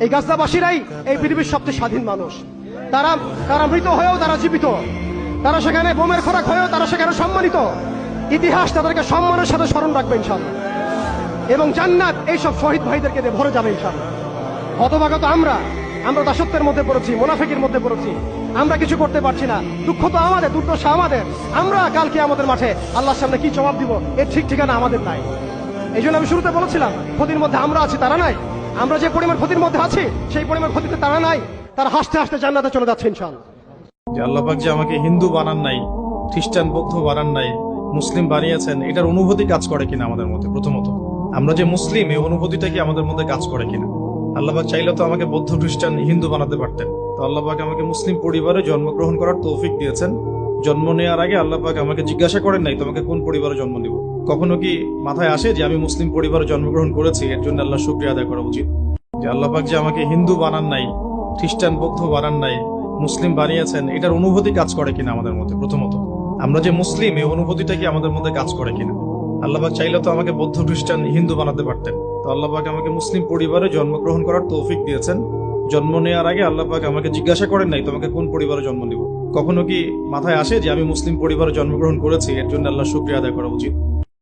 এই গাজদাবাসীরাই এই পৃথিবীর সবচেয়ে স্বাধীন মানুষ। তারা তারা মৃত হয়েও তারা জীবিত, তারা সেখানে বোমের খোরাক হয়েও তারা সেখানে সম্মানিত। ইতিহাস তাদেরকে সম্মানের সাথে স্মরণ রাখবে ইনশাআল্লাহ, এবং জান্নাত এইসব শহীদ ভাইদেরকে দিয়ে ভরে যাবে ইনশাআল্লাহ। হতভাগ্য আমরা দাসত্বের মধ্যে পড়েছি, মুনাফিকের মধ্যে পড়েছি, আমরা কিছু করতে পারছি না। দুঃখ তো আমাদের, দুর্দশা আমাদের। আমরা কালকে আমাদের মাঠে আল্লাহর সামনে কি জবাব দিব এর ঠিক ঠিকানা আমাদের নাই। এই জন্য আমি শুরুতে বলেছিলাম, ক্ষতির মধ্যে আমরা আছি, তারা নাই। আমরা যে পরিমাণ ক্ষতির মধ্যে আছি সেই পরিমাণ ক্ষতিতে তারা নাই। তারা হাসতে হাসতে জান্নাতে চলে যাচ্ছে ইনশাআল্লাহ। যে আল্লাহ পাক যে আমাকে হিন্দু বানান নাই, খ্রিস্টান বৌদ্ধ বানান নাই, মুসলিম বানিয়েছেন, এটার অনুভূতি কাজ করে কিনা আমাদের মধ্যে? প্রথমত আমরা যে মুসলিম, এই অনুভূতিটা কি আমাদের মধ্যে কাজ করে কিনা? আল্লাহ পাক চাইলে তো আমাকে বৌদ্ধ খ্রিস্টান হিন্দু বানাতে পারতেন। তো আল্লাহ পাক আমাকে মুসলিম পরিবারে জন্মগ্রহণ করার তৌফিক দিয়েছেন। জন্ম নেওয়ার আগে আল্লাহ পাক আমাকে জিজ্ঞাসা করেন নাই তোমাকে কোন পরিবারে জন্ম দিব। কখনো কি মাথায় আসে যে আমি মুসলিম পরিবারে জন্মগ্রহণ করেছি, এর জন্য আল্লাহ শুকরিয়া আদায় করা উচিত? যে আল্লাহ পাক যে আমাকে হিন্দু বানান নাই, খ্রিস্টান বৌদ্ধ বানান নাই, মুসলিম বানিয়েছেন, এটার অনুভূতি কাজ করে কিনা আমাদের মধ্যে? প্রথমত আমরা যে মুসলিম, এই অনুভূতিটা কি আমাদের মধ্যে কাজ করে কিনা? আল্লাহ পাক চাইলে তো আমাকে বৌদ্ধ খ্রিস্টান হিন্দু বানাতে পারতেন। তো আল্লাহ পাক আমাকে মুসলিম পরিবারে জন্মগ্রহণ করার তৌফিক দিয়েছেন। জন্ম নেওয়ার আগে আল্লাহ পাক আমাকে জিজ্ঞাসা করেন নাই তোমাকে কোন পরিবারে জন্ম দিব। কখনো কি মাথায় আসে যে আমি মুসলিম পরিবারে জন্মগ্রহণ করেছি, এর জন্য আল্লাহ শুকরিয়া আদায় করা উচিত?